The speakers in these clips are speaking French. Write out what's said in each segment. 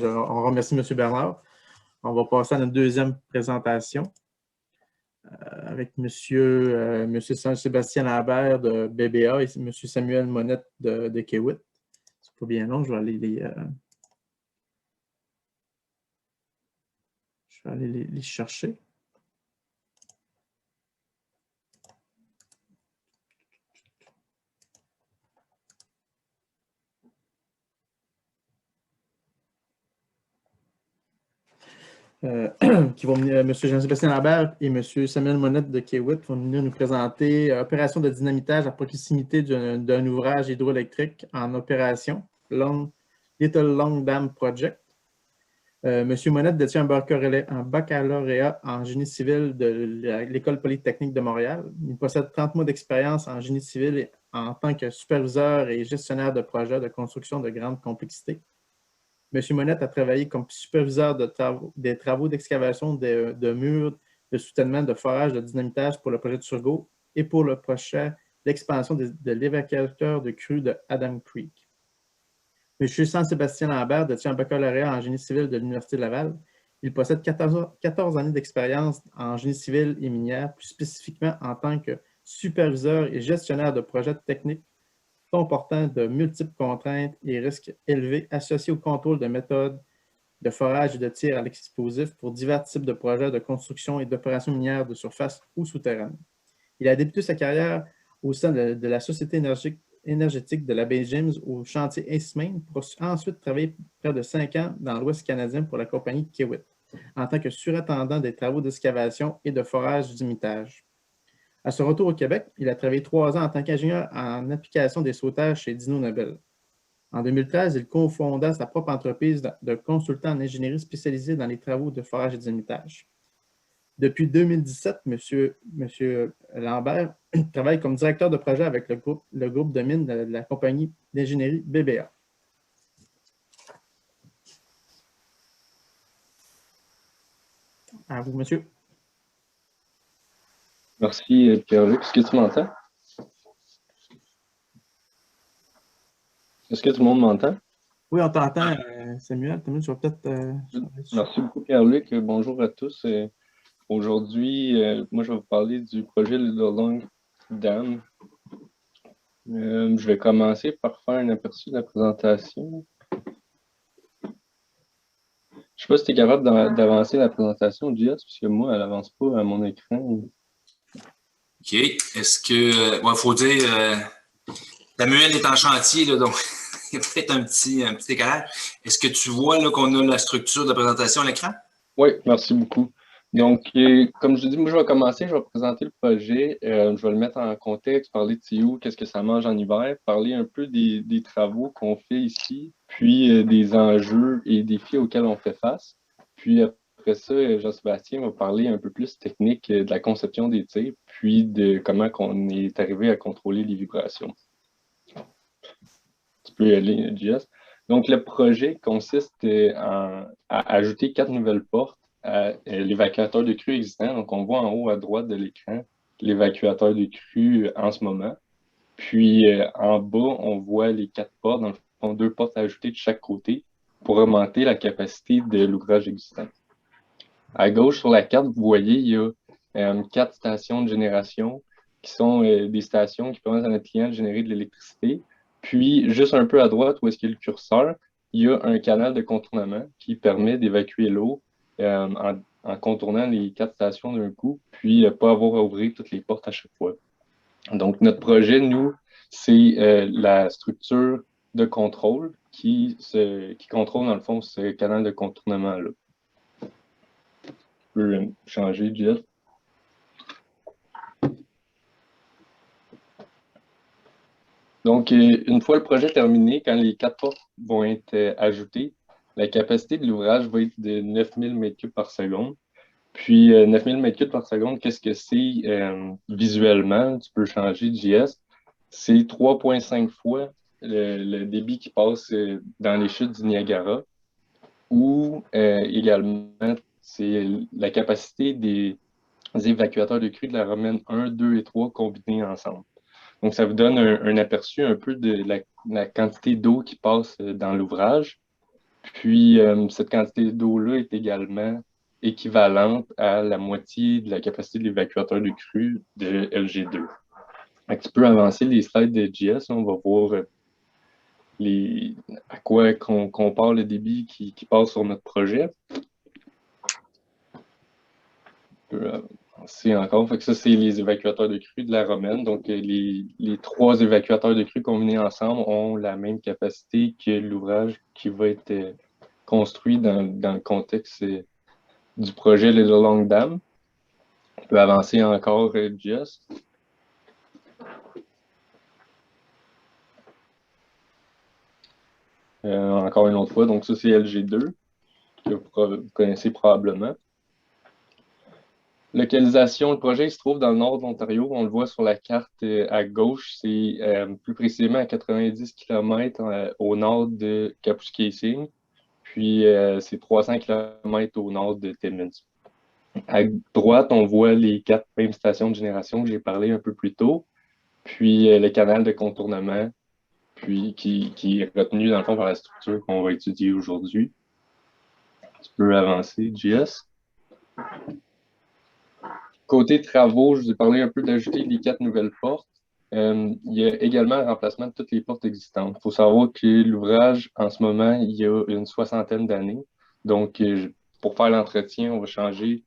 On remercie M. Bernard. On va passer à notre deuxième présentation avec M. Sébastien Lambert de BBA et M. Samuel Monette de Kiewit. C'est pas bien long, je vais aller les chercher. M. Jean-Sébastien Lambert et M. Samuel Monette de Kiewit vont venir nous présenter opération de dynamitage à proximité d'un ouvrage hydroélectrique en opération, Little Long Dam Project. M. Monette détient un baccalauréat en génie civil de l'École polytechnique de Montréal. Il possède 30 mois d'expérience en génie civil et en tant que superviseur et gestionnaire de projets de construction de grande complexité. M. Monette a travaillé comme superviseur des travaux d'excavation de murs de soutènement de forage de dynamitage pour le projet de Turgot et pour le projet d'expansion de l'évacuateur de crue de Adam Creek. M. Jean-Sébastien Lambert détient un baccalauréat en génie civil de l'Université de Laval. Il possède 14 années d'expérience en génie civil et minière, plus spécifiquement en tant que superviseur et gestionnaire de projets techniques comportant de multiples contraintes et risques élevés associés au contrôle de méthodes de forage et de tir à l'explosif pour divers types de projets de construction et d'opérations minières de surface ou souterraines. Il a débuté sa carrière au sein de la Société énergétique de la baie James au chantier Eastmain pour ensuite travailler près de 5 ans dans l'Ouest canadien pour la compagnie Kiewit en tant que surintendant des travaux d'excavation et de forage d'imitage. À son retour au Québec, il a travaillé 3 ans en tant qu'ingénieur en application des sautages chez Dyno Nobel. En 2013, il cofonda sa propre entreprise de consultant en ingénierie spécialisée dans les travaux de forage et d'imitage. Depuis 2017, M. Lambert travaille comme directeur de projet avec le groupe de mines de la compagnie d'ingénierie BBA. À vous, monsieur. Merci, Pierre-Luc. Est-ce que tu m'entends? Est-ce que tout le monde m'entend? Oui, on t'entend, Samuel. Je vais peut-être... Merci beaucoup, Pierre-Luc. Bonjour à tous. Aujourd'hui, moi, je vais vous parler du projet Little Long Dam. Je vais commencer par faire un aperçu de la présentation. Je ne sais pas si tu es capable d'avancer la présentation, Gias, parce que moi, elle n'avance pas à mon écran. OK. Est-ce que... il faut dire... Samuel est en chantier, là, donc il y a peut-être un petit décalage. Est-ce que tu vois qu'on a la structure de présentation à l'écran? Oui, merci beaucoup. Donc, comme je dis, moi, je vais commencer, je vais présenter le projet, je vais le mettre en contexte, parler de TIO, qu'est-ce que ça mange en hiver, parler un peu des travaux qu'on fait ici, puis des enjeux et défis auxquels on fait face. Puis après ça, Jean-Sébastien va parler un peu plus technique de la conception des tirs, puis de comment on est arrivé à contrôler les vibrations. Tu peux y aller, Gias. Donc, le projet consiste à ajouter 4 nouvelles portes à l'évacuateur de crue existant. Donc, on voit en haut à droite de l'écran l'évacuateur de crue en ce moment. Puis, en bas, on voit les 4 portes, dans le fond, 2 portes ajoutées de chaque côté pour augmenter la capacité de l'ouvrage existant. À gauche, sur la carte, vous voyez, il y a 4 stations de génération qui sont des stations qui permettent à notre client de générer de l'électricité. Puis, juste un peu à droite, où est-ce qu'il y a le curseur, il y a un canal de contournement qui permet d'évacuer l'eau en contournant les 4 stations d'un coup, puis pas avoir à ouvrir toutes les portes à chaque fois. Donc, notre projet, nous, c'est la structure de contrôle qui contrôle, dans le fond, ce canal de contournement-là. Je peux changer, Jeff. Donc, une fois le projet terminé, quand les 4 portes vont être ajoutées, la capacité de l'ouvrage va être de 9000 m3 par seconde. Puis, 9000 m3 par seconde, qu'est-ce que c'est visuellement? Tu peux changer, JS. C'est 3,5 fois le débit qui passe dans les chutes du Niagara. Ou également, c'est la capacité des évacuateurs de crue de la Romaine 1, 2 et 3 combinés ensemble. Donc, ça vous donne un aperçu un peu de la quantité d'eau qui passe dans l'ouvrage. Puis, cette quantité d'eau-là est également équivalente à la moitié de la capacité de l'évacuateur de crue de LG2. Donc, tu peux avancer les slides de JS, on va voir à quoi qu'on compare le débit qui passe sur notre projet. On peut avancer encore. Fait que ça, c'est les évacuateurs de crue de la Romaine. Donc, les 3 évacuateurs de crue combinés ensemble ont la même capacité que l'ouvrage qui va être construit dans le contexte du projet Little Long Dam. On peut avancer encore just. Encore une autre fois, donc ça c'est LG2, que vous connaissez probablement. Localisation, le projet il se trouve dans le nord de l'Ontario, on le voit sur la carte à gauche, c'est plus précisément à 90 km au nord de Kapuskasing, puis c'est 300 km au nord de Timmins. À droite, on voit les 4 mêmes stations de génération que j'ai parlé un peu plus tôt, puis le canal de contournement, puis qui est retenu dans le fond par la structure qu'on va étudier aujourd'hui. Tu peux avancer, JS. Côté travaux, je vous ai parlé un peu d'ajouter les 4 nouvelles portes. Il y a également un remplacement de toutes les portes existantes. Il faut savoir que l'ouvrage, en ce moment, il y a une 60aine d'années. Donc, pour faire l'entretien, on va changer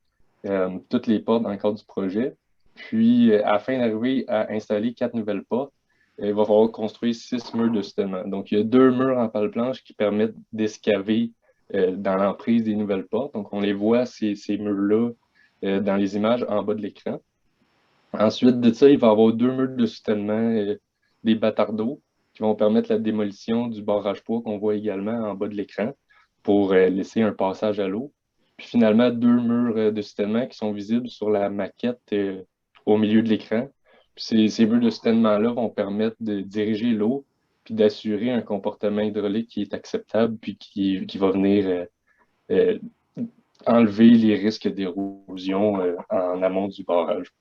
toutes les portes dans le cadre du projet. Puis, afin d'arriver à installer 4 nouvelles portes, il va falloir construire 6 murs de soutènement. Donc, il y a 2 murs en pale-planche qui permettent d'escaver dans l'emprise des nouvelles portes. Donc, on les voit, ces murs-là, dans les images en bas de l'écran. Ensuite de ça, il va y avoir 2 murs de soutènement, des bâtardeaux qui vont permettre la démolition du barrage poids qu'on voit également en bas de l'écran pour laisser un passage à l'eau. Puis finalement, 2 murs de soutènement qui sont visibles sur la maquette au milieu de l'écran. Ces murs de soutènement-là vont permettre de diriger l'eau puis d'assurer un comportement hydraulique qui est acceptable puis qui va venir enlever les risques d'érosion en amont du barrage.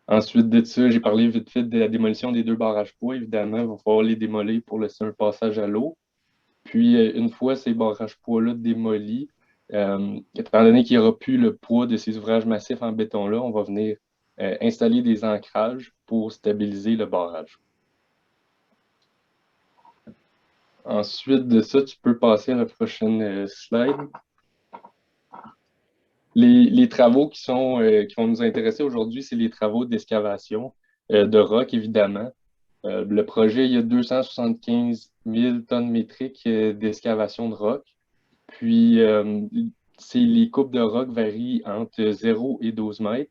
Ensuite de ça, j'ai parlé vite fait de la démolition des 2 barrages poids. Évidemment, il va falloir les démolir pour laisser un passage à l'eau. Puis, une fois ces barrages poids-là démolis, étant donné qu'il n'y aura plus le poids de ces ouvrages massifs en béton-là, on va venir installer des ancrages pour stabiliser le barrage. Ensuite de ça, tu peux passer à la prochaine slide. Les travaux qui vont nous intéresser aujourd'hui, c'est les travaux d'excavation de roc, évidemment. Le projet, il y a 275 000 tonnes métriques d'excavation de roc. Puis, les coupes de roc varient entre 0 et 12 mètres.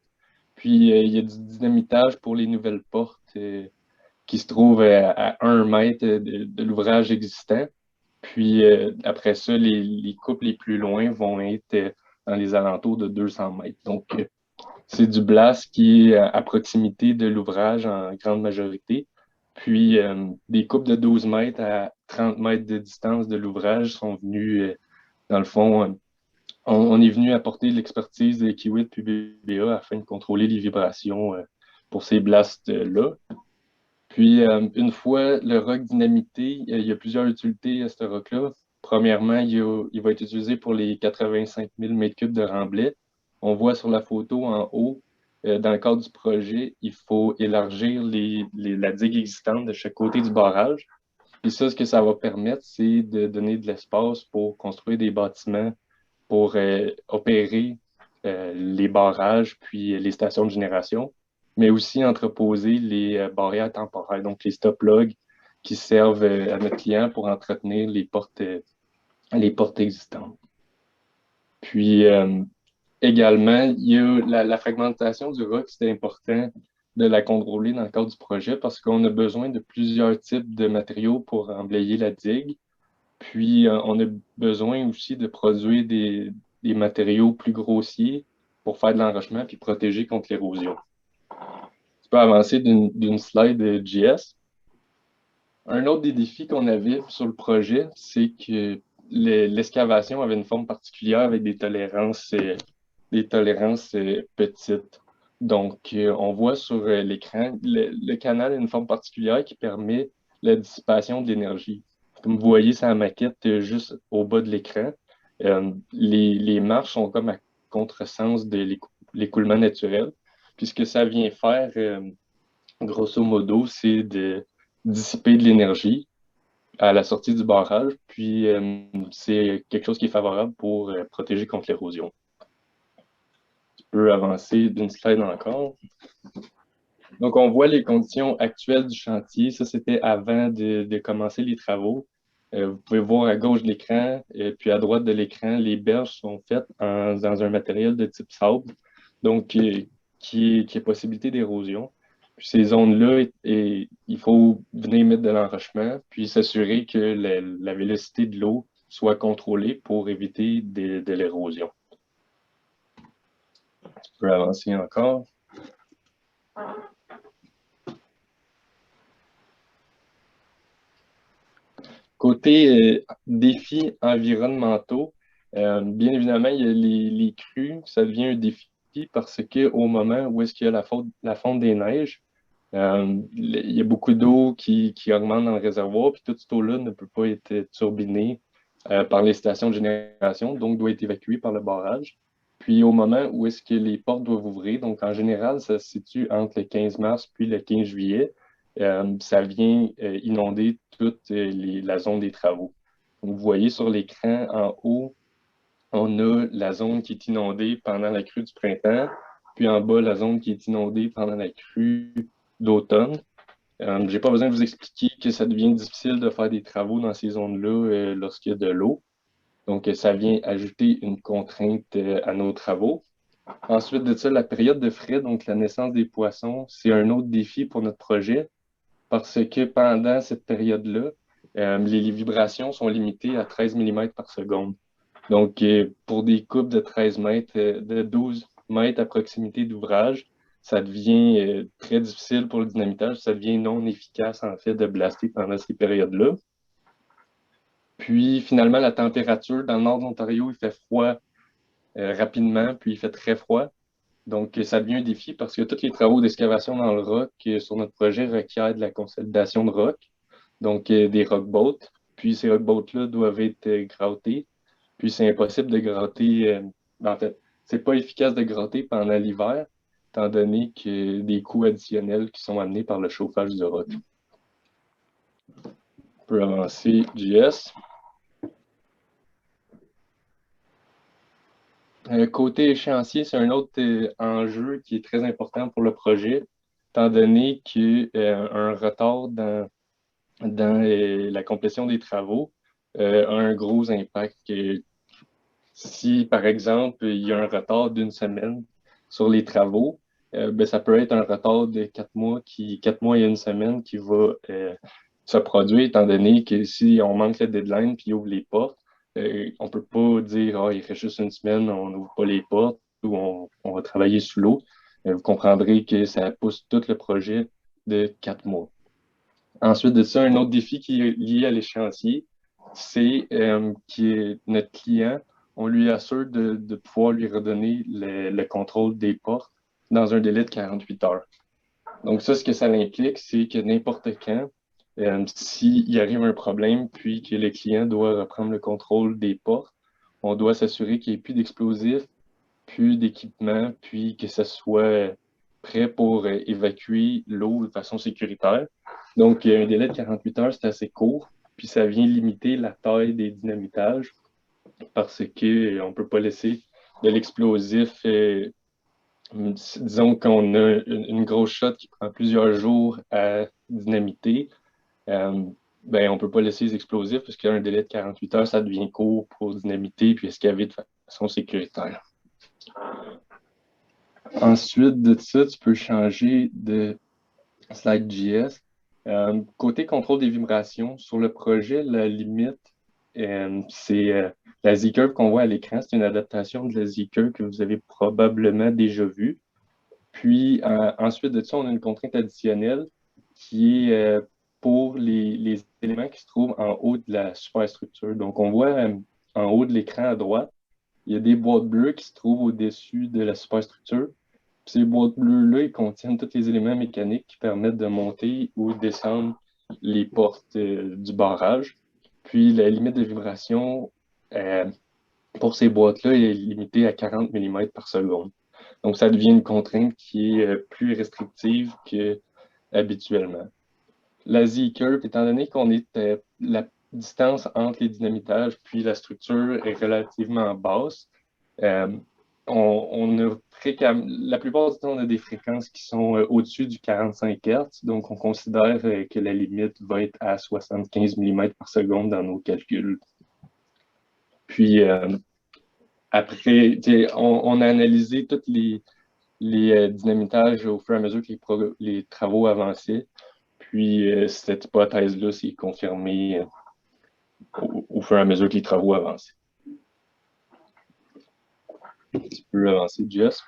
Puis, il y a du dynamitage pour les nouvelles portes qui se trouvent à 1 mètre de l'ouvrage existant. Puis, après ça, les coupes les plus loin vont être dans les alentours de 200 mètres. Donc, c'est du blast qui est à proximité de l'ouvrage en grande majorité. Puis, des coupes de 12 mètres à 30 mètres de distance de l'ouvrage sont venus, dans le fond, on est venu apporter l'expertise de Kiewit puis BBA afin de contrôler les vibrations pour ces blasts-là. Puis, une fois le roc dynamité, il y a plusieurs utilités à ce roc-là. Premièrement, il va être utilisé pour les 85 000 m3 de remblai. On voit sur la photo en haut, dans le cadre du projet, il faut élargir la digue existante de chaque côté du barrage. Et ça, ce que ça va permettre, c'est de donner de l'espace pour construire des bâtiments, pour opérer les barrages, puis les stations de génération, mais aussi entreposer les barrières temporaires, donc les stop-logs qui servent à notre client pour entretenir les portes existantes. Puis, également, il y a la fragmentation du roc, c'est important de la contrôler dans le cadre du projet parce qu'on a besoin de plusieurs types de matériaux pour emblayer la digue. Puis, on a besoin aussi de produire des matériaux plus grossiers pour faire de l'enrochement puis protéger contre l'érosion. Tu peux avancer d'une slide JS. Un autre des défis qu'on avait sur le projet, c'est que l'excavation avait une forme particulière avec des tolérances petites. Donc, on voit sur l'écran, le canal a une forme particulière qui permet la dissipation de l'énergie. Comme vous voyez, c'est la maquette juste au bas de l'écran. Les marches sont comme à contresens de l'écoulement naturel. Puis ce que ça vient faire, grosso modo, c'est de dissiper de l'énergie à la sortie du barrage. Puis c'est quelque chose qui est favorable pour protéger contre l'érosion. Tu peux avancer d'une slide encore. Donc, on voit les conditions actuelles du chantier. Ça, c'était avant de commencer les travaux. Vous pouvez voir à gauche de l'écran, puis à droite de l'écran, les berges sont faites dans un matériel de type sable, donc qui a possibilité d'érosion. Puis ces zones-là, il faut venir mettre de l'enrochement, puis s'assurer que la vélocité de l'eau soit contrôlée pour éviter de l'érosion. Tu peux avancer encore. Côté défis environnementaux, bien évidemment, il y a les crues, ça devient un défi parce qu'au moment où est-ce qu'il y a la fonte des neiges, il y a beaucoup d'eau qui augmente dans le réservoir, puis toute cette eau-là ne peut pas être turbinée par les stations de génération, donc doit être évacuée par le barrage. Puis au moment où est-ce que les portes doivent ouvrir, donc en général, ça se situe entre le 15 mars puis le 15 juillet, ça vient inonder toute la zone des travaux. Donc, vous voyez sur l'écran en haut, on a la zone qui est inondée pendant la crue du printemps, puis en bas, la zone qui est inondée pendant la crue d'automne. Je n'ai pas besoin de vous expliquer que ça devient difficile de faire des travaux dans ces zones-là lorsqu'il y a de l'eau. Donc, ça vient ajouter une contrainte à nos travaux. Ensuite de ça, la période de frai, donc la naissance des poissons, c'est un autre défi pour notre projet parce que pendant cette période-là, les vibrations sont limitées à 13 mm par seconde. Donc, pour des coupes de 13 mètres, de 12 mètres à proximité d'ouvrage, ça devient très difficile pour le dynamitage. Ça devient non efficace, en fait, de blaster pendant ces périodes-là. Puis, finalement, la température dans le nord de l'Ontario, il fait froid rapidement, puis il fait très froid. Donc, ça devient un défi parce que tous les travaux d'excavation dans le roc sur notre projet requièrent de la consolidation de roc, donc des rock boats. Puis, ces rock boats-là doivent être grattés. Puis, c'est impossible de gratter. En fait, c'est pas efficace de gratter pendant l'hiver, étant donné que des coûts additionnels qui sont amenés par le chauffage du roc. On peut avancer, JS. Côté échéancier, c'est un autre enjeu qui est très important pour le projet, étant donné qu'il y a un retard dans la complétion des travaux a un gros impact. Si, par exemple, il y a un retard d'une semaine sur les travaux, ben, ça peut être un retard de 4 mois, 4 mois et une semaine qui va se produire, étant donné que si on manque le deadline puis ouvre les portes, on ne peut pas dire il reste juste une semaine, on n'ouvre pas les portes ou on va travailler sous l'eau. Vous comprendrez que ça pousse tout le projet de 4 mois. Ensuite de ça, un autre défi qui est lié à l'échéancier, c'est que notre client, on lui assure de pouvoir lui redonner le contrôle des portes dans un délai de 48 heures. Donc ça, ce que ça implique, c'est que n'importe quand, s'il arrive un problème, puis que le client doit reprendre le contrôle des portes, on doit s'assurer qu'il n'y ait plus d'explosifs, plus d'équipement, puis que ce soit prêt pour évacuer l'eau de façon sécuritaire. Donc, un délai de 48 heures, c'est assez court, puis ça vient limiter la taille des dynamitages parce qu'on ne peut pas laisser de l'explosif. Disons qu'on a une grosse shot qui prend plusieurs jours à dynamiter. Ben, on ne peut pas laisser les explosifs parce qu'un délai de 48 heures, ça devient court pour dynamiter puis excaver de façon sécuritaire. Ensuite de ça, tu peux changer de slide JS. Côté contrôle des vibrations, sur le projet, la limite, c'est la Z-Curve qu'on voit à l'écran. C'est une adaptation de la Z-Curve que vous avez probablement déjà vue. Puis ensuite de ça, on a une contrainte additionnelle qui est pour les éléments qui se trouvent en haut de la superstructure. Donc, on voit en haut de l'écran à droite, il y a des boîtes bleues qui se trouvent au-dessus de la superstructure. Puis ces boîtes bleues-là, ils contiennent tous les éléments mécaniques qui permettent de monter ou descendre les portes du barrage. Puis la limite de vibration pour ces boîtes-là est limitée à 40 mm par seconde. Donc, ça devient une contrainte qui est plus restrictive qu'habituellement. La Z-curve, étant donné qu'on est la distance entre les dynamitages puis la structure est relativement basse, la plupart du temps, on a des fréquences qui sont au-dessus du 45 Hz, donc on considère que la limite va être à 75 mm par seconde dans nos calculs. Puis, après, on a analysé tous les dynamitages au fur et à mesure que les travaux avançaient. Puis, cette hypothèse-là s'est confirmée au fur et à mesure que les travaux avançaient. Tu peux avancer, Jess.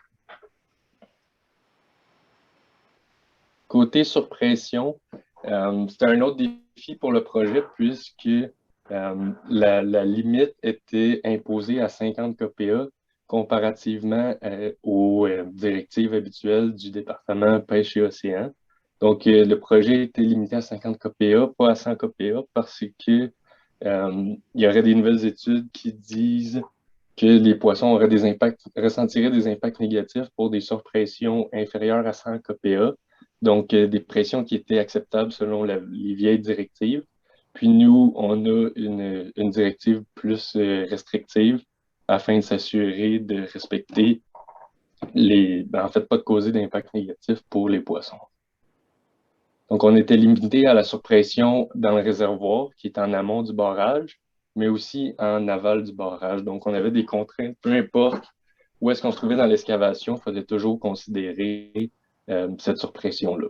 Côté surpression, c'était un autre défi pour le projet puisque la limite était imposée à 50 kPa comparativement aux directives habituelles du département Pêche et Océan. Donc, le projet était limité à 50 kPa, pas à 100 kPa, parce que il y aurait des nouvelles études qui disent que les poissons ressentiraient des impacts négatifs pour des surpressions inférieures à 100 kPa, donc des pressions qui étaient acceptables selon les vieilles directives. Puis nous, on a une directive plus restrictive afin de s'assurer de respecter en fait, pas de causer d'impact négatif pour les poissons. Donc, on était limité à la surpression dans le réservoir qui est en amont du barrage, mais aussi en aval du barrage. Donc, on avait des contraintes, peu importe où est-ce qu'on se trouvait dans l'excavation, il fallait toujours considérer cette surpression-là.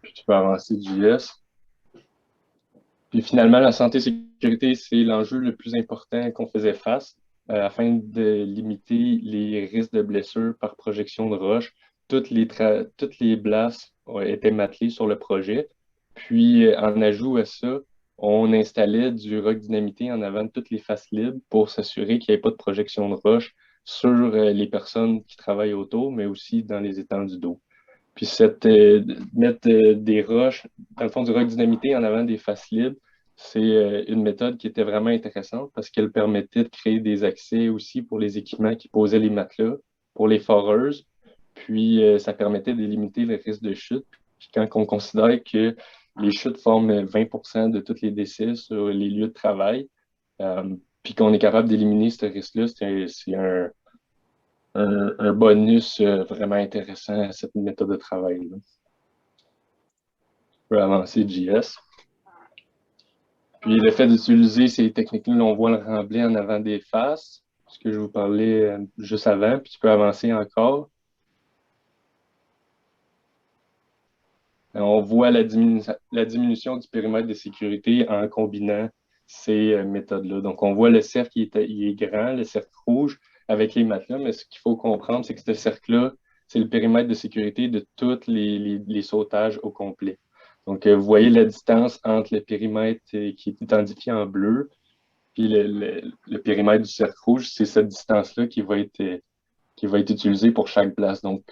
Puis tu peux avancer, JS. Puis finalement, la santé et sécurité, c'est l'enjeu le plus important qu'on faisait face afin de limiter les risques de blessures par projection de roche. Toutes les blasts étaient matelées sur le projet. Puis, en ajout à ça, on installait du roc dynamité en avant de toutes les faces libres pour s'assurer qu'il n'y ait pas de projection de roche sur les personnes qui travaillent autour, mais aussi dans les étendues d'eau. Puis mettre des roches, dans le fond, du roc dynamité en avant des faces libres, c'est une méthode qui était vraiment intéressante parce qu'elle permettait de créer des accès aussi pour les équipements qui posaient les matelas, pour les foreuses. Puis, ça permettait de limiter le risque de chute. Puis, quand on considère que les chutes forment 20% de tous les décès sur les lieux de travail, puis qu'on est capable d'éliminer ce risque-là, c'est un bonus vraiment intéressant à cette méthode de travail-là. Je peux avancer JS. Puis le fait d'utiliser ces techniques-là, on voit le remblai en avant des faces, ce que je vous parlais juste avant, puis tu peux avancer encore. On voit la diminution du périmètre de sécurité en combinant ces méthodes-là. Donc, on voit le cercle il est grand, le cercle rouge, avec les matelas, mais ce qu'il faut comprendre, c'est que ce cercle-là, c'est le périmètre de sécurité de tous les sautages au complet. Donc, vous voyez la distance entre le périmètre qui est identifié en bleu, puis le périmètre du cercle rouge, c'est cette distance-là qui va être utilisée pour chaque blast. Donc,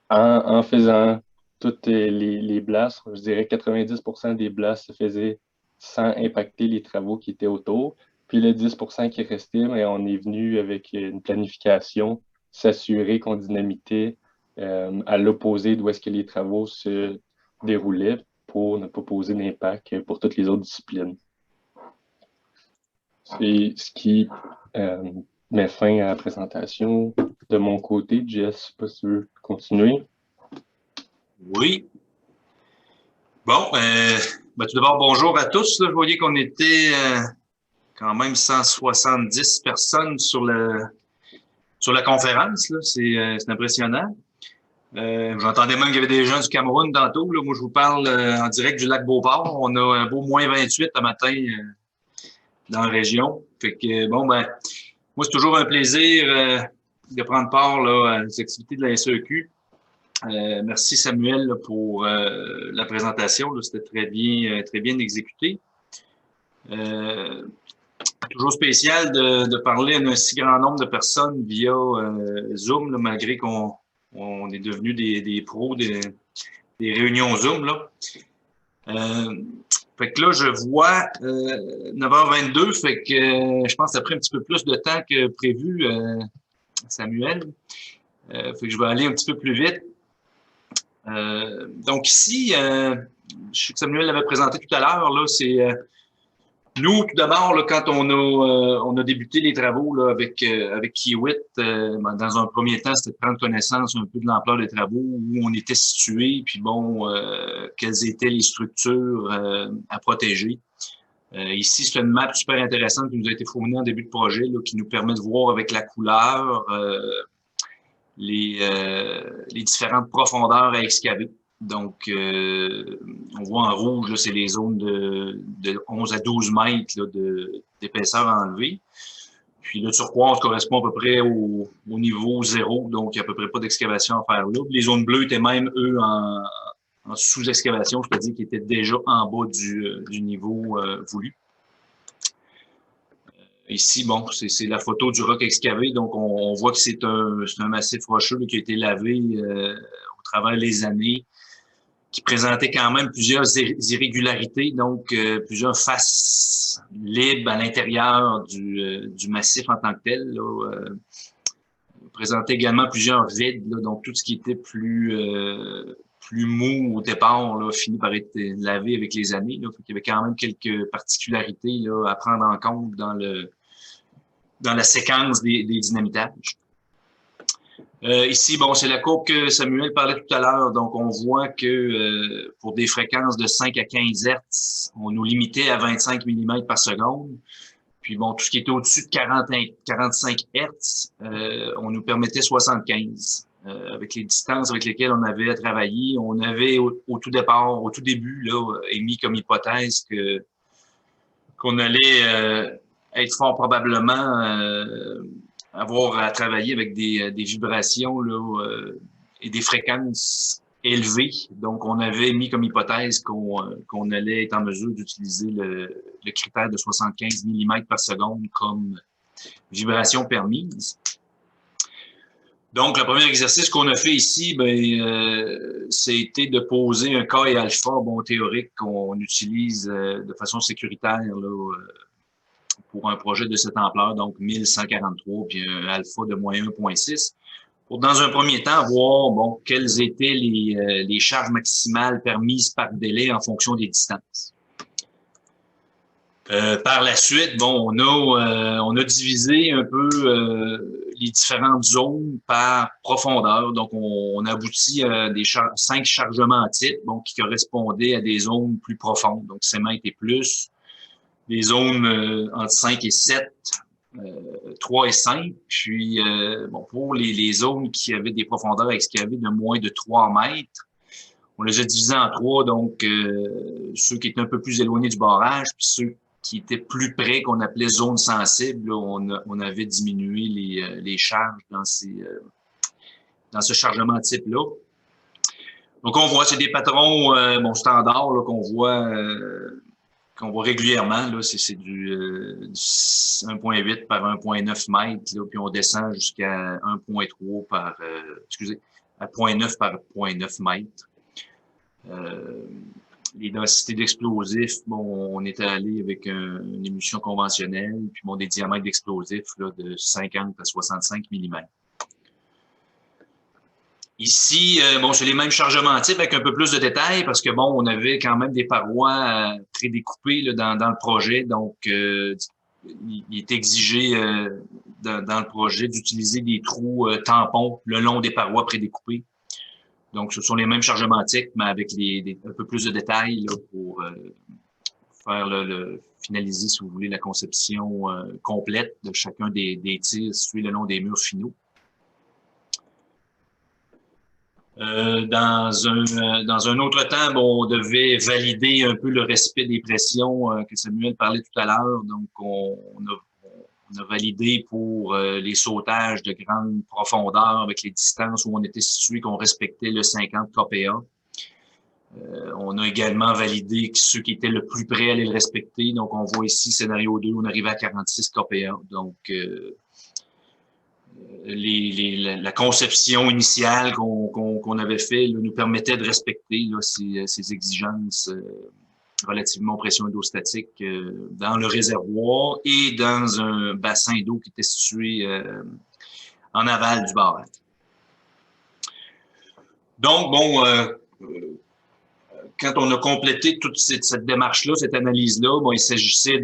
en faisant toutes les blasts, je dirais 90% des blasts se faisaient sans impacter les travaux qui étaient autour. Puis le 10% qui restait, mais on est venu avec une planification, s'assurer qu'on dynamitait à l'opposé d'où est-ce que les travaux se déroulaient pour ne pas poser d'impact pour toutes les autres disciplines. C'est ce qui met fin à la présentation de mon côté. Jess, je ne sais pas si tu veux continuer. Oui. Bon, tout d'abord, bonjour à tous. Là, je voyais qu'on était quand même 170 personnes sur la conférence. C'est impressionnant. J'entendais même qu'il y avait des gens du Cameroun tantôt. Là. Moi, je vous parle en direct du lac Beauport. On a un beau moins 28 le matin dans la région. Fait que, bon, moi, c'est toujours un plaisir de prendre part là, aux activités de la SEQ. Merci Samuel là, pour la présentation. C'était très bien exécuté. Toujours spécial de parler à un si grand nombre de personnes via Zoom, là, malgré qu'on est devenus des pros des réunions Zoom, là. Fait que là, je vois 9h22, fait que je pense que ça a pris un petit peu plus de temps que prévu, Samuel. Fait que je vais aller un petit peu plus vite. Donc ici, je sais que Samuel l'avait présenté tout à l'heure, là, c'est nous, tout d'abord, là, quand on a débuté les travaux là, avec Kiewit, dans un premier temps, c'était de prendre connaissance un peu de l'ampleur des travaux, où on était situé, puis bon, quelles étaient les structures à protéger. Ici, c'est une map super intéressante qui nous a été fournie en début de projet, là, qui nous permet de voir avec la couleur les différentes profondeurs à excaver. Donc, on voit en rouge, c'est les zones de 11 à 12 mètres d'épaisseur enlevée. Puis le turquoise correspond à peu près au niveau 0, donc il n'y a à peu près pas d'excavation à faire là. Les zones bleues étaient même, eux, en sous-excavation, c'est-à-dire qu'ils étaient déjà en bas du niveau voulu. Ici, bon, c'est la photo du roc excavé, donc on voit que c'est un massif rocheux là, qui a été lavé au travers des années, qui présentait quand même plusieurs irrégularités, donc plusieurs faces libres à l'intérieur du massif en tant que tel. Là, présentait également plusieurs vides, là, donc tout ce qui était plus mou au départ là, finit par être lavé avec les années. Là, il y avait quand même quelques particularités là, à prendre en compte dans la séquence des dynamitages. Ici, bon, c'est la courbe que Samuel parlait tout à l'heure. Donc, on voit que pour des fréquences de 5 à 15 Hz, on nous limitait à 25 mm par seconde. Puis, bon, tout ce qui était au-dessus de 45 Hz, on nous permettait 75. Avec les distances avec lesquelles on avait à travailler, on avait au tout départ, au tout début, là, émis comme hypothèse qu'on allait être fort probablement avoir à travailler avec des vibrations là, et des fréquences élevées. Donc, on avait mis comme hypothèse qu'on allait être en mesure d'utiliser le critère de 75 mm par seconde comme vibration permise. Donc, le premier exercice qu'on a fait ici, c'était de poser un K et alpha, bon, théorique qu'on utilise de façon sécuritaire là, pour un projet de cette ampleur, donc 1143, puis un alpha de moins 1,6, pour dans un premier temps voir bon, quelles étaient les charges maximales permises par délai en fonction des distances. Par la suite, bon, on a divisé un peu les différentes zones par profondeur. Donc, on aboutit à 5 chargements types bon, qui correspondaient à des zones plus profondes, donc 5 mètres et plus. Des zones entre 5 et 7, 3 et 5. Puis, bon, pour les zones qui avaient des profondeurs à excaver de moins de 3 mètres, on les a divisés en 3. Donc, ceux qui étaient un peu plus éloignés du barrage, puis ceux qui étaient plus près, qu'on appelait zone sensible, là, on avait diminué les charges dans ce chargement type-là. Donc, on voit, c'est des patrons bon, standards là, qu'on voit régulièrement, là, c'est du 1,8 par 1,9 mètres, là, puis on descend jusqu'à 1,3 par, à 0,9 par 0,9 mètres. Les densités d'explosifs, bon, on était allé avec une émulsion conventionnelle, puis bon, des diamètres d'explosifs là, de 50 à 65 mm. Ici, bon, c'est les mêmes chargements types avec un peu plus de détails parce que bon, on avait quand même des parois prédécoupées là, dans le projet, donc il est exigé dans le projet d'utiliser des trous tampons le long des parois prédécoupées. Donc, ce sont les mêmes chargements types, mais avec un peu plus de détails là, pour faire finaliser, si vous voulez, la conception complète de chacun des tirs situés le long des murs finaux. Dans un autre temps, bon, on devait valider un peu le respect des pressions que Samuel parlait tout à l'heure. Donc, on a validé pour les sautages de grande profondeur avec les distances où on était situé, qu'on respectait le 50 kPa. On a également validé que ceux qui étaient le plus près allaient le respecter. Donc, on voit ici, scénario 2, on arrive à 46 kPa. Donc, la conception initiale qu'on avait fait là, nous permettait de respecter là, ces exigences relativement aux pressions hydrostatiques dans le réservoir et dans un bassin d'eau qui était situé en aval du barrage. Donc, bon, quand on a complété toute cette démarche-là, cette analyse-là, bon, il s'agissait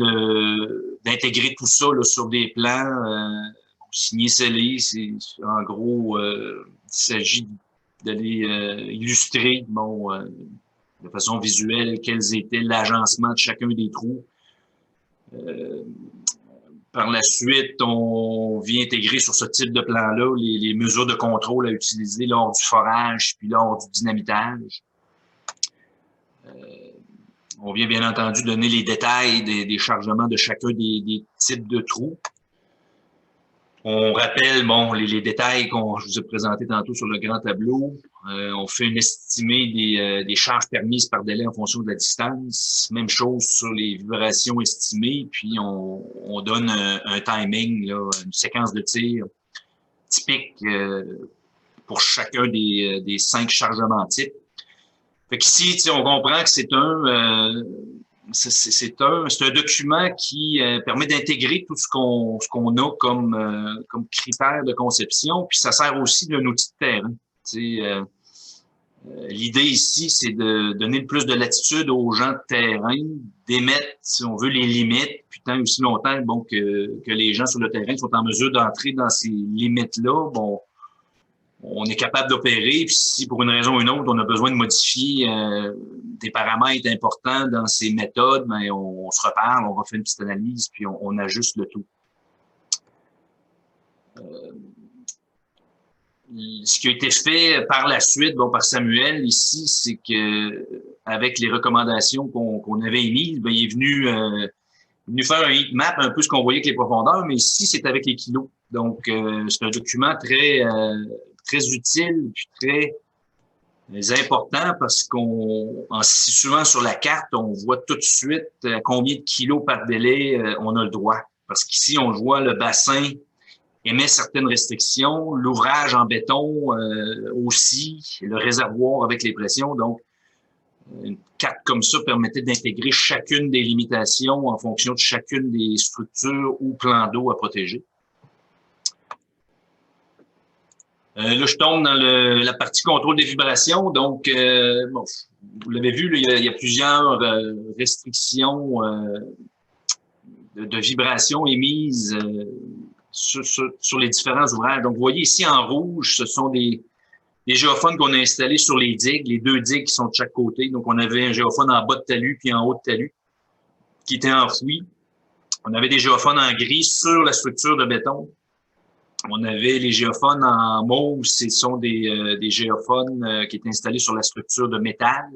d'intégrer tout ça là, sur des plans signés, scellés. En gros, il s'agit d'aller illustrer bon, de façon visuelle quels étaient l'agencement de chacun des trous. Par la suite, on vient intégrer sur ce type de plan-là les mesures de contrôle à utiliser lors du forage puis lors du dynamitage. On vient bien entendu donner les détails des chargements de chacun des types de trous. On rappelle bon, les détails je vous ai présentés tantôt sur le grand tableau. On fait une estimée des charges permises par délai en fonction de la distance. Même chose sur les vibrations estimées. Puis on donne un timing, là, une séquence de tir typique pour chacun des 5 chargements types. Fait qu'ici, on comprend que c'est un document qui permet d'intégrer tout ce qu'on a comme critères de conception, puis ça sert aussi d'un outil de terrain. L'idée ici, c'est de donner le plus de latitude aux gens de terrain, d'émettre, si on veut, les limites, puis tant aussi longtemps bon, que les gens sur le terrain sont en mesure d'entrer dans ces limites-là, bon, on est capable d'opérer, puis si pour une raison ou une autre, on a besoin de modifier des paramètres importants dans ces méthodes, ben on se reparle, on va faire une petite analyse, puis on ajuste le tout. Ce qui a été fait par la suite, bon, par Samuel ici, c'est que avec les recommandations qu'on avait émises, ben, il est venu faire un heat map, un peu ce qu'on voyait avec les profondeurs, mais ici, c'est avec les kilos. Donc, c'est un document très utile puis très important parce en se situant sur la carte, on voit tout de suite combien de kilos par délai on a le droit. Parce qu'ici, on voit le bassin émet certaines restrictions, l'ouvrage en béton aussi, le réservoir avec les pressions. Donc, une carte comme ça permettait d'intégrer chacune des limitations en fonction de chacune des structures ou plans d'eau à protéger. Là, je tombe dans la partie contrôle des vibrations. Donc, bon, vous l'avez vu, là, il y a plusieurs restrictions de vibrations émises sur les différents ouvrages. Donc, vous voyez ici en rouge, ce sont des géophones qu'on a installés sur les digues, les 2 digues qui sont de chaque côté. Donc, on avait un géophone en bas de talus puis en haut de talus qui était enfoui. On avait des géophones en gris sur la structure de béton. On avait les géophones en mauve, ce sont des géophones qui étaient installés sur la structure de métal.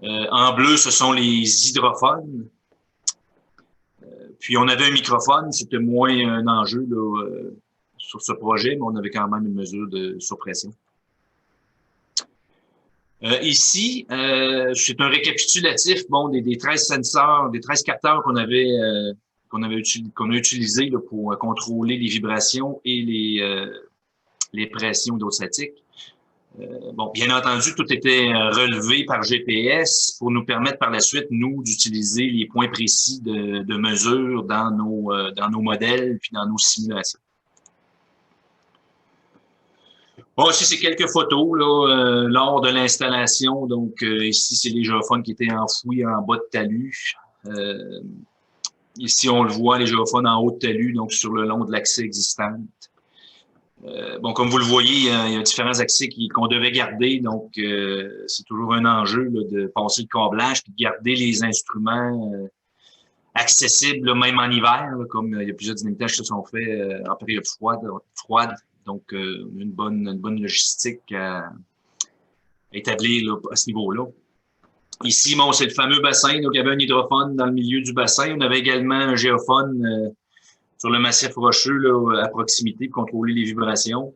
En bleu, ce sont les hydrophones. Puis on avait un microphone, c'était moins un enjeu là, sur ce projet, mais on avait quand même une mesure de surpression. Ici, c'est un récapitulatif bon, des 13 senseurs, des 13 capteurs qu'on a utilisés là, pour contrôler les vibrations et les pressions hydrostatiques. Bon, bien entendu, tout était relevé par GPS pour nous permettre par la suite, nous, d'utiliser les points précis de mesure dans nos modèles puis dans nos simulations. Bon, ici, c'est quelques photos là, lors de l'installation. Donc, ici, c'est les géophones qui étaient enfouis en bas de talus. Ici, on le voit, les géophones en haut de talus, donc sur le long de l'accès existant. Bon, comme vous le voyez, il y a différents accès qu'on devait garder, donc c'est toujours un enjeu là, de passer le câblage puis de garder les instruments accessibles, là, même en hiver, là, comme il y a plusieurs dynamitages qui se sont faits en période froide. Donc une bonne logistique à établir là, à ce niveau-là. Ici, bon, c'est le fameux bassin, donc il y avait un hydrophone dans le milieu du bassin. On avait également un géophone sur le massif rocheux là, à proximité pour contrôler les vibrations.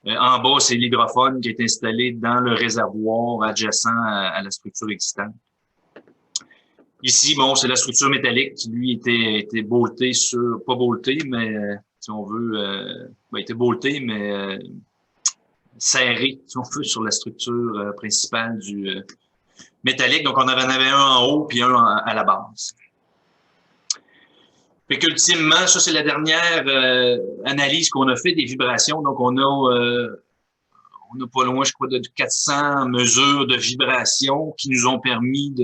En bas, c'est l'hydrophone qui est installé dans le réservoir adjacent à la structure existante. Ici, bon, c'est la structure métallique qui, lui, était boltée pas boltée, mais si on veut, il était bolté, mais serré, si on veut, sur la structure principale du métallique. Donc, on en avait un en haut puis un à la base. Fait qu'ultimement, ça, c'est la dernière analyse qu'on a fait des vibrations. Donc, on a pas loin, je crois, de 400 mesures de vibrations qui nous ont permis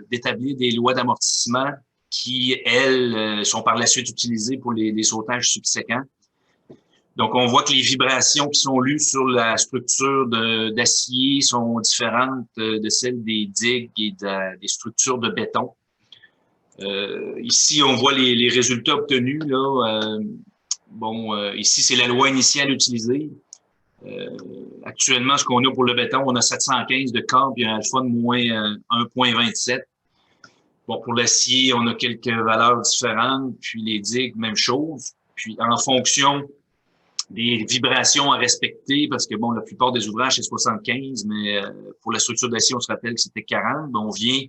d'établir des lois d'amortissement qui, elles, sont par la suite utilisées pour les sautages subséquents. Donc, on voit que les vibrations qui sont lues sur la structure d'acier sont différentes de celles des digues et des structures de béton. Ici, on voit les résultats obtenus. Là. Ici, c'est la loi initiale utilisée. Actuellement, ce qu'on a pour le béton, on a 715 de corps puis un alpha de moins 1,27. Bon, pour l'acier, on a quelques valeurs différentes, puis les digues, même chose. Puis en fonction des vibrations à respecter, parce que bon, la plupart des ouvrages, c'est 75, mais pour la structure d'acier, on se rappelle que c'était 40. On vient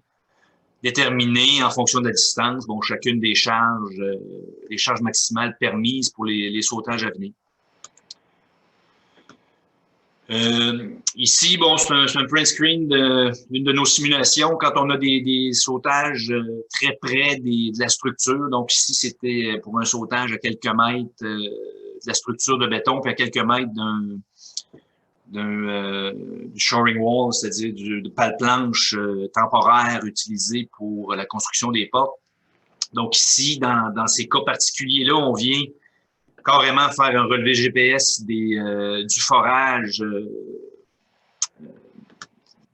déterminer en fonction de la distance, bon, chacune des charges, les charges maximales permises pour les sautages à venir. Ici, bon, c'est un print screen d'une de nos simulations quand on a des sautages très près de la structure. Donc ici, c'était pour un sautage à quelques mètres de la structure de béton, puis à quelques mètres du shoring wall, c'est-à-dire de pale-planche temporaire utilisé pour la construction des portes. Donc ici, dans ces cas particuliers-là, on vient carrément faire un relevé GPS du forage, de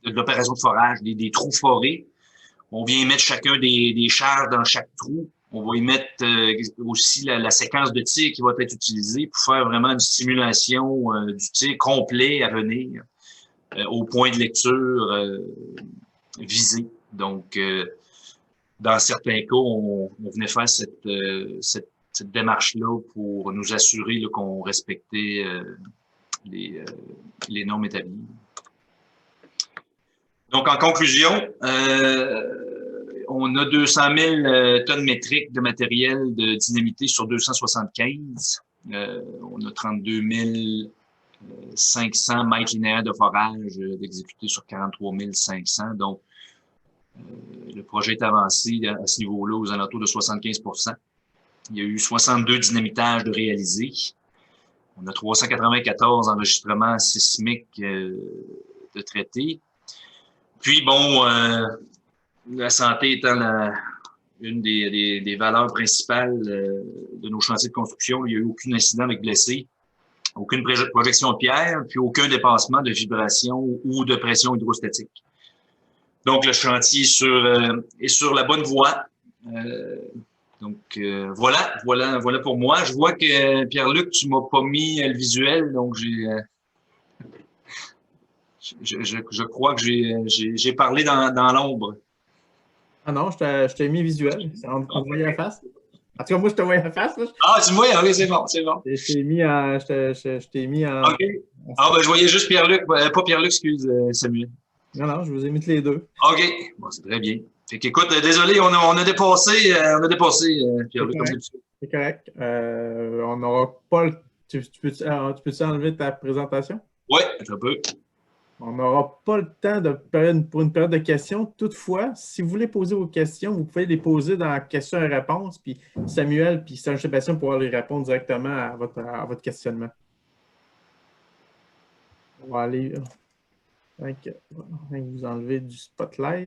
l'opération de forage, des trous forés. On vient mettre chacun des charges dans chaque trou. On va y mettre aussi la séquence de tir qui va être utilisée pour faire vraiment une simulation du tir complet à venir au point de lecture visé. Donc, dans certains cas, on venait faire cette démarche-là pour nous assurer qu'on respectait les normes établies. Donc, en conclusion, on a 200 000 tonnes métriques de matériel de dynamité sur 275. On a 32 500 mètres linéaires de forage d'exécuter sur 43 500. Donc, le projet est avancé à ce niveau-là aux alentours de 75 %. Il y a eu 62 dynamitages de réalisés. On a 394 enregistrements sismiques de traités. Puis, bon, la santé étant une des valeurs principales de nos chantiers de construction, il n'y a eu aucun incident avec blessés, aucune projection de pierre, puis aucun dépassement de vibration ou de pression hydrostatique. Donc, le chantier est sur la bonne voie. Donc, voilà pour moi. Je vois que, Pierre-Luc, tu m'as pas mis le visuel, donc je crois que j'ai parlé dans l'ombre. Ah non, je t'ai mis visuel. On te voyait la face. En tout cas, moi, je te voyais la face. Là. Ah, tu me vois? Oui, c'est bon, c'est bon. Je t'ai mis en... OK. Ah, ben, je voyais juste Pierre-Luc. Pas Pierre-Luc, excuse, Samuel. Non, je vous ai mis les deux. OK. Bon, c'est très bien. Fait qu'écoute, désolé, on a dépassé Pierre-Luc. C'est correct. On n'aura pas le... Tu peux-tu enlever ta présentation? Oui, un peu. On n'aura pas le temps pour une période de questions. Toutefois, si vous voulez poser vos questions, vous pouvez les poser dans questions et réponses, puis Samuel puis Sébastien pourront les répondre directement à votre questionnement. On va aller... Vous enlever du spotlight.